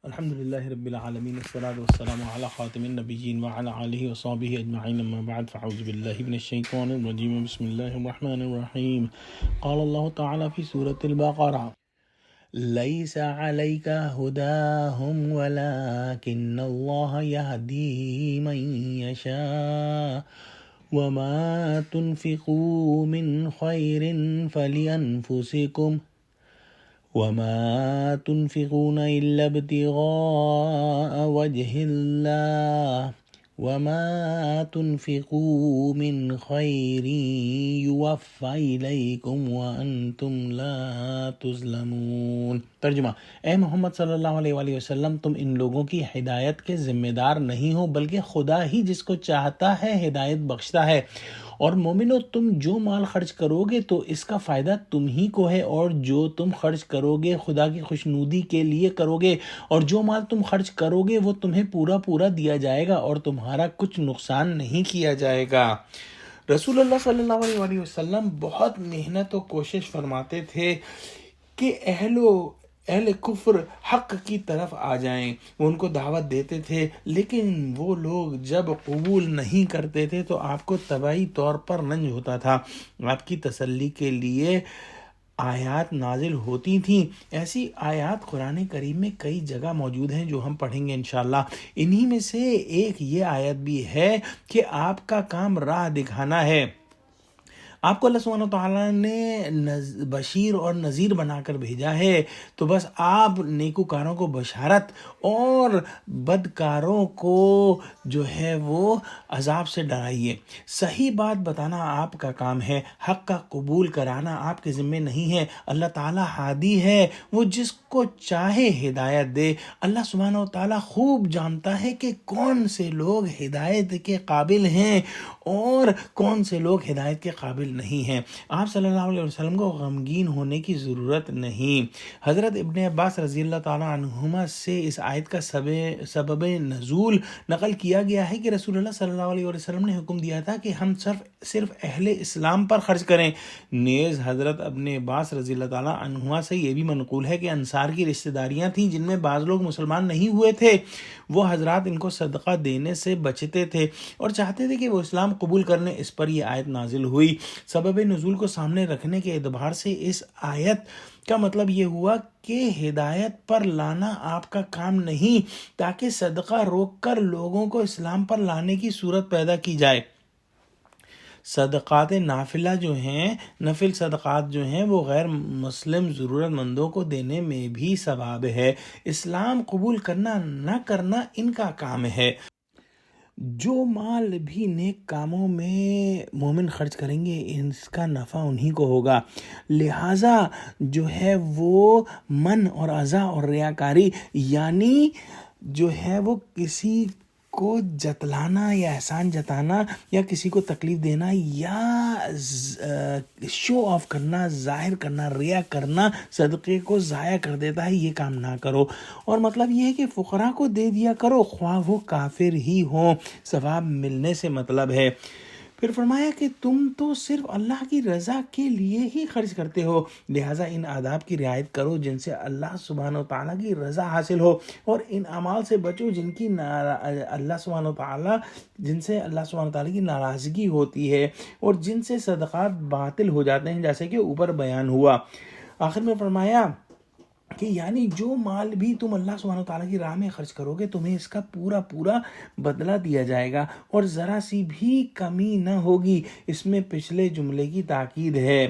الحمد لله رب العالمين والصلاة والسلام على خاتم النبيين وعلى آله وصحبه أجمعين أما بعد فأعوذ بالله من الشيطان الرجيم بسم الله الرحمن الرحيم قال الله تعالى في سورة البقرة ليس عليك هداهم ولكن الله يهدي من يشاء وما تنفقوا من خير فلأنفسكم وما تنفقون إلا ابتغاء وجه الله وما تنفقوا من خير يوفى إليكم وأنتم لا تظلمون۔ ترجمہ: اے محمد صلی اللہ علیہ وآلہ وسلم، تم ان لوگوں کی ہدایت کے ذمہ دار نہیں ہو، بلکہ خدا ہی جس کو چاہتا ہے ہدایت بخشتا ہے۔ اور مومنو، تم جو مال خرچ کرو گے تو اس کا فائدہ تم ہی کو ہے، اور جو تم خرچ کرو گے خدا کی خوشنودی کے لیے کرو گے، اور جو مال تم خرچ کرو گے وہ تمہیں پورا پورا دیا جائے گا اور تمہارا کچھ نقصان نہیں کیا جائے گا۔ رسول اللہ صلی اللہ علیہ وآلہ وسلم بہت محنت و کوشش فرماتے تھے کہ اہل کفر حق کی طرف آ جائیں، وہ ان کو دعوت دیتے تھے، لیکن وہ لوگ جب قبول نہیں کرتے تھے تو آپ کو طبعی طور پر رنج ہوتا تھا۔ آپ کی تسلی کے لیے آیات نازل ہوتی تھیں۔ ایسی آیات قرآن کریم میں کئی جگہ موجود ہیں جو ہم پڑھیں گے انشاءاللہ۔ انہی میں سے ایک یہ آیت بھی ہے کہ آپ کا کام راہ دکھانا ہے۔ آپ کو اللہ سبحانہ وتعالیٰ نے بشیر اور نذیر بنا کر بھیجا ہے، تو بس آپ نیکوکاروں کو بشارت اور بدکاروں کو جو ہے وہ عذاب سے ڈرائیے۔ صحیح بات بتانا آپ کا کام ہے، حق کا قبول کرانا آپ کے ذمہ نہیں ہے۔ اللہ تعالیٰ ہادی ہے، وہ جس کو چاہے ہدایت دے۔ اللہ سبحانہ وتعالیٰ خوب جانتا ہے کہ کون سے لوگ ہدایت کے قابل ہیں اور کون سے لوگ ہدایت کے قابل نہیں ہیں۔ آپ صلی اللہ علیہ وسلم کو غمگین ہونے کی ضرورت نہیں۔ حضرت ابن عباس رضی اللہ تعالیٰ عنہما سے اس آیت کا سبب نزول نقل کیا گیا ہے کہ رسول اللہ صلی اللہ علیہ وسلم نے حکم دیا تھا کہ ہم صرف اہل اسلام پر خرچ کریں۔ نیز حضرت ابن عباس رضی اللہ تعالیٰ عنہما سے یہ بھی منقول ہے کہ انصار کی رشتہ داریاں تھیں جن میں بعض لوگ مسلمان نہیں ہوئے تھے، وہ حضرات ان کو صدقہ دینے سے بچتے تھے اور چاہتے تھے کہ وہ اسلام قبول کر لیں۔ اس پر یہ آیت نازل ہوئی۔ سبب نزول کو سامنے رکھنے کے اعتبار سے اس آیت کا مطلب یہ ہوا کہ ہدایت پر لانا آپ کا کام نہیں، تاکہ صدقہ روک کر لوگوں کو اسلام پر لانے کی صورت پیدا کی جائے۔ صدقات نافلہ جو ہیں، نفل صدقات جو ہیں، وہ غیر مسلم ضرورت مندوں کو دینے میں بھی ثواب ہے۔ اسلام قبول کرنا نہ کرنا ان کا کام ہے۔ جو مال بھی نیک کاموں میں مومن خرچ کریں گے اس کا نفع انہی کو ہوگا۔ لہٰذا جو ہے وہ من اور اذا اور ریاکاری، یعنی جو ہے وہ کسی کو جتلانا یا احسان جتانا یا کسی کو تکلیف دینا یا شو آف کرنا، ظاہر کرنا، ریا کرنا صدقے کو ضائع کر دیتا ہے، یہ کام نہ کرو۔ اور مطلب یہ ہے کہ فقراء کو دے دیا کرو، خواہ وہ کافر ہی ہوں، ثواب ملنے سے مطلب ہے۔ پھر فرمایا کہ تم تو صرف اللہ کی رضا کے لیے ہی خرچ کرتے ہو، لہٰذا ان آداب کی رعایت کرو جن سے اللہ سبحانہ وتعالیٰ کی رضا حاصل ہو، اور ان اعمال سے بچو جن سے اللہ سبحانہ وتعالیٰ کی ناراضگی ہوتی ہے اور جن سے صدقات باطل ہو جاتے ہیں، جیسے کہ اوپر بیان ہوا۔ آخر میں فرمایا کہ یعنی جو مال بھی تم اللہ سبحانہ وتعالیٰ کی راہ میں خرچ کرو گے تمہیں اس کا پورا بدلہ دیا جائے گا اور ذرا سی بھی کمی نہ ہوگی۔ اس میں پچھلے جملے کی تاکید ہے۔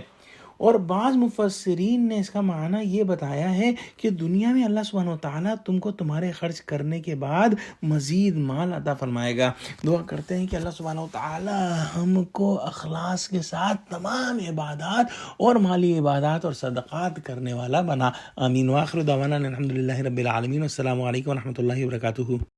اور بعض مفسرین نے اس کا معنی یہ بتایا ہے کہ دنیا میں اللہ سبحانہ وتعالیٰ تم کو تمہارے خرچ کرنے کے بعد مزید مال عطا فرمائے گا۔ دعا کرتے ہیں کہ اللہ سبحانہ وتعالیٰ ہم کو اخلاص کے ساتھ تمام عبادات اور مالی عبادات اور صدقات کرنے والا بنا۔ آمین۔ وآخر دعوانا الحمد للہ رب العالمین۔ السلام علیکم ورحمۃ اللہ وبرکاتہ۔